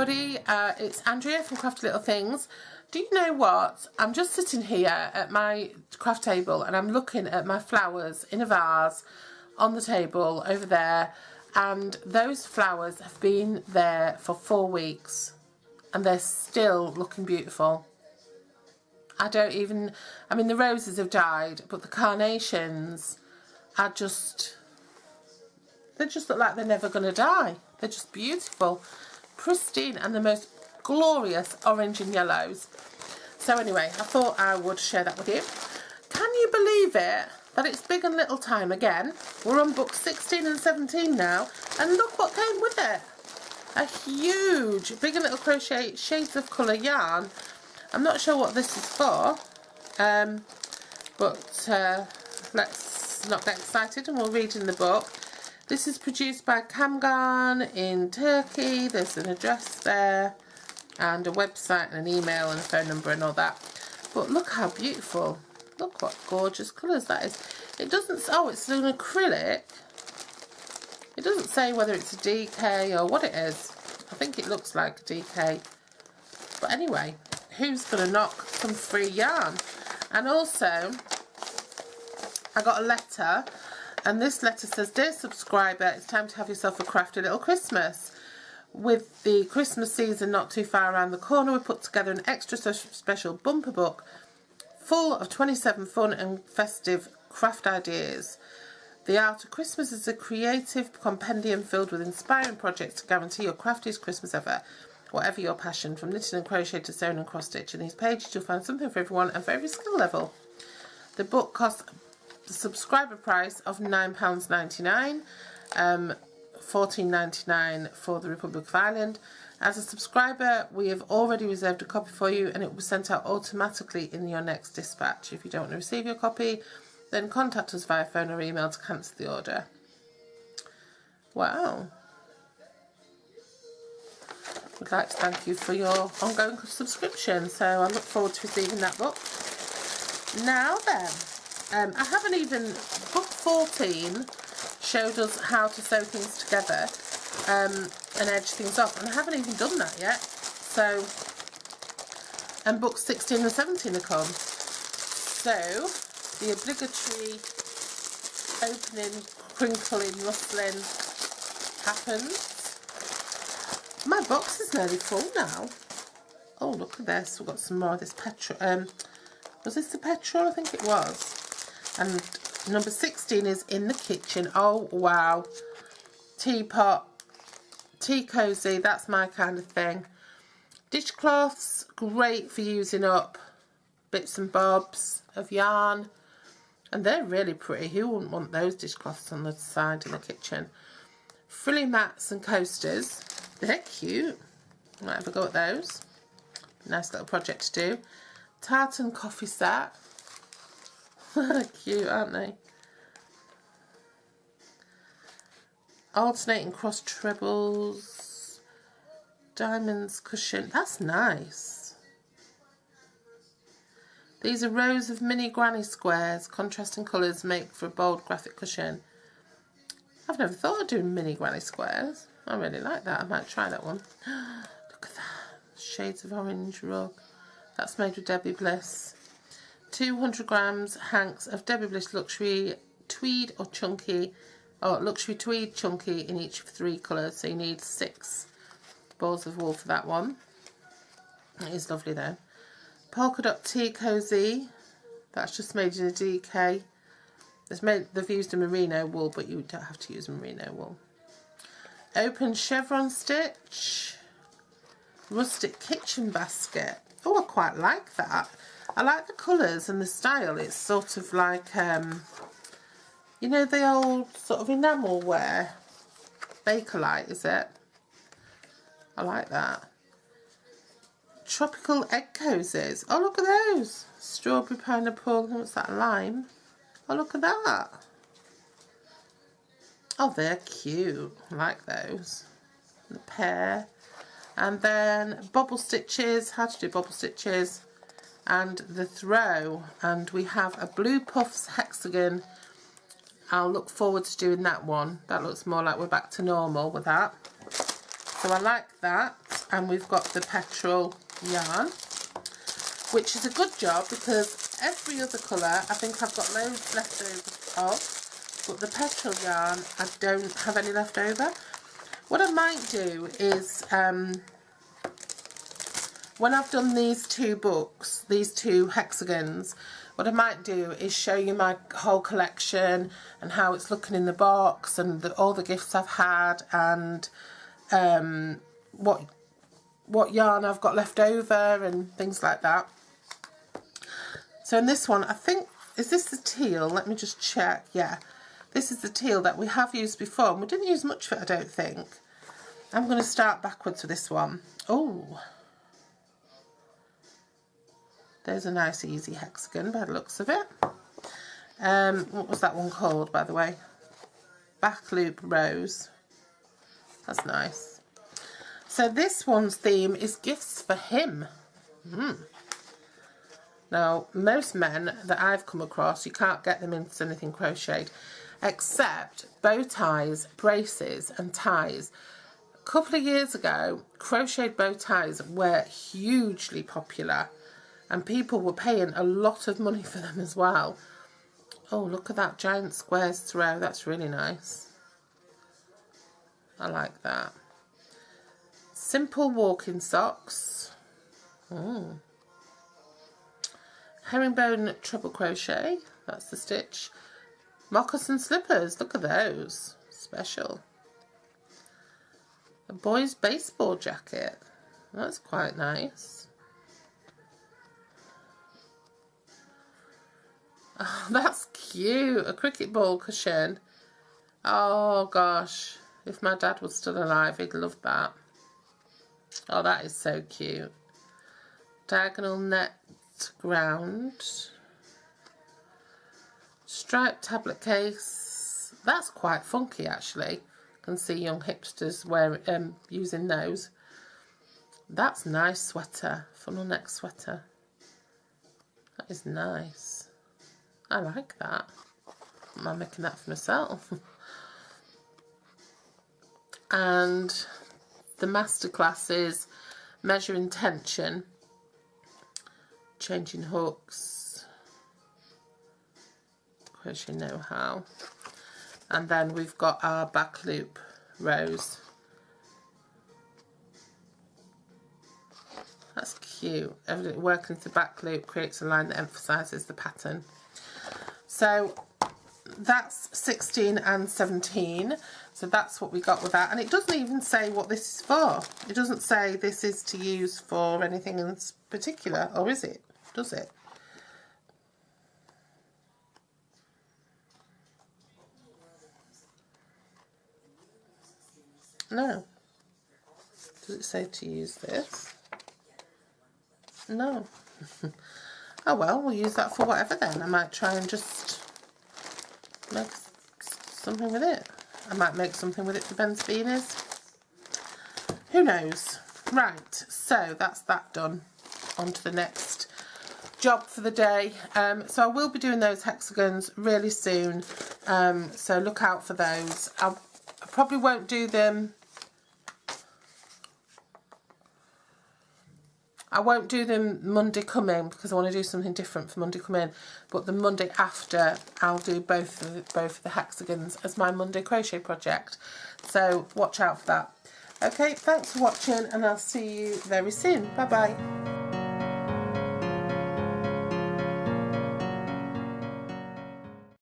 everybody, it's Andrea from Crafty Little Things. Do you know what? I'm just sitting here at my craft table and I'm looking at my flowers in a vase on the table over there, and those flowers have been there for 4 weeks and they're still looking beautiful. I mean the roses have died, but the carnations are they just look like they're never going to die. They're just beautiful, pristine, and the most glorious orange and yellows. So anyway, I thought I would share that with you. Can you believe it that it's Big and Little time again? We're on book 16 and 17 now, and look what came with it. A huge Big and Little Crochet Shades of Colour yarn. I'm not sure what this is for, but let's not get excited and we'll read in the book. This is produced by Kamgan in Turkey. There's an address there and a website and an email and a phone number and all that. But look how beautiful. Look what gorgeous colours that is. It doesn't, oh, it's an acrylic. It doesn't say whether it's a DK or what it is. I think it looks like a DK. But anyway, who's going to knock some free yarn? And also, I got a letter. And this letter says, "Dear subscriber, it's time to have yourself a crafty little Christmas. With the Christmas season not too far around the corner, we put together an extra special bumper book full of 27 fun and festive craft ideas. The Art of Christmas is a creative compendium filled with inspiring projects to guarantee your craftiest Christmas ever. Whatever your passion, from knitting and crochet to sewing and cross stitch. In these pages you'll find something for everyone and for every skill level." The book costs the subscriber price of £9.99, $14.99 for the Republic of Ireland. As a subscriber, we have already reserved a copy for you and it will be sent out automatically in your next dispatch. If you don't want to receive your copy, then contact us via phone or email to cancel the order. Wow. We'd like to thank you for your ongoing subscription, so I look forward to receiving that book. Now then, I haven't even, book 14 showed us how to sew things together and edge things off, and I haven't even done that yet. So, and books 16 and 17 are come. So, the obligatory opening, crinkling, rustling happens. My box is nearly full now. Oh, look at this. We've got some more of this petrol. Was this the petrol? I think it was. And number 16 is in the kitchen. Oh, wow. Teapot. Tea cosy. That's my kind of thing. Dishcloths. Great for using up bits and bobs of yarn. And they're really pretty. Who wouldn't want those dishcloths on the side in the kitchen? Frilly mats and coasters. They're cute. Might have a go at those. Nice little project to do. Tartan coffee set. Cute, aren't they? Alternating cross trebles. Diamonds cushion. That's nice. These are rows of mini granny squares. Contrasting colours make for a bold graphic cushion. I've never thought of doing mini granny squares. I really like that. I might try that one. Look at that. Shades of orange rug. That's made with Debbie Bliss. 200 grams hanks of Debbie Bliss luxury tweed or chunky, or luxury tweed chunky in each of 3 colours. So you need 6 balls of wool for that one. It is lovely though. Polka dot tea cozy. That's just made in a DK. They've used a merino wool, but you don't have to use merino wool. Open chevron stitch. Rustic kitchen basket. Oh, I quite like that. I like the colours and the style. It's sort of like, you know, the old sort of enamel wear. Bakelite, is it? I like that. Tropical egg cozies. Oh, look at those. Strawberry, pineapple. What's that, lime? Oh, look at that. Oh, they're cute. I like those. The pear. And then bobble stitches. How to do bobble stitches. And the throw. And we have a Blue Puffs hexagon. I'll look forward to doing that one. That looks more like we're back to normal with that. So I like that. And we've got the petrol yarn, which is a good job because every other colour I think I've got loads left over of, but the petrol yarn I don't have any left over. What I might do is, when I've done these two books, these two hexagons, what I might do is show you my whole collection and how it's looking in the box and all the gifts I've had, and what yarn I've got left over and things like that. So in this one, I think, is this the teal? Let me just check. Yeah, this is the teal that we have used before, and we didn't use much of it, I don't think. I'm going to start backwards with this one. Oh, there's a nice easy hexagon by the looks of it. What was that one called, by the way? Back loop rose. That's nice. So this one's theme is gifts for him. Now, most men that I've come across, you can't get them into anything crocheted, except bow ties, braces and ties. A couple of years ago, crocheted bow ties were hugely popular, and people were paying a lot of money for them as well. Oh, look at that giant squares throw. That's really nice. I like that. Simple walking socks. Herringbone treble crochet. That's the stitch. Moccasin slippers. Look at those. Special. A boy's baseball jacket. That's quite nice. Oh, that's cute. A cricket ball cushion. Oh gosh. If my dad was still alive, he'd love that. Oh, that is so cute. Diagonal net ground. Striped tablet case. That's quite funky, actually. I can see young hipsters using those. That's nice sweater. Funnel neck sweater. That is nice. I like that. I'm making that for myself. And the masterclass is measuring tension, changing hooks, crochet know-how, and then we've got our back loop rows. That's cute. Evidently working with the back loop creates a line that emphasises the pattern. So that's 16 and 17. So that's what we got with that. And it doesn't even say what this is for. It doesn't say this is to use for anything in particular, or is it? Does it? No. Does it say to use this? No. Oh well, we'll use that for whatever then. I might try and just make something with it. I might make something with it for Ben's beanies. Who knows? Right, so that's that done. On to the next job for the day. So I will be doing those hexagons really soon. So look out for those. I probably won't do them. I won't do them Monday coming because I want to do something different for Monday coming. But the Monday after, I'll do both of the hexagons as my Monday crochet project. So watch out for that. Okay, thanks for watching, and I'll see you very soon. Bye bye.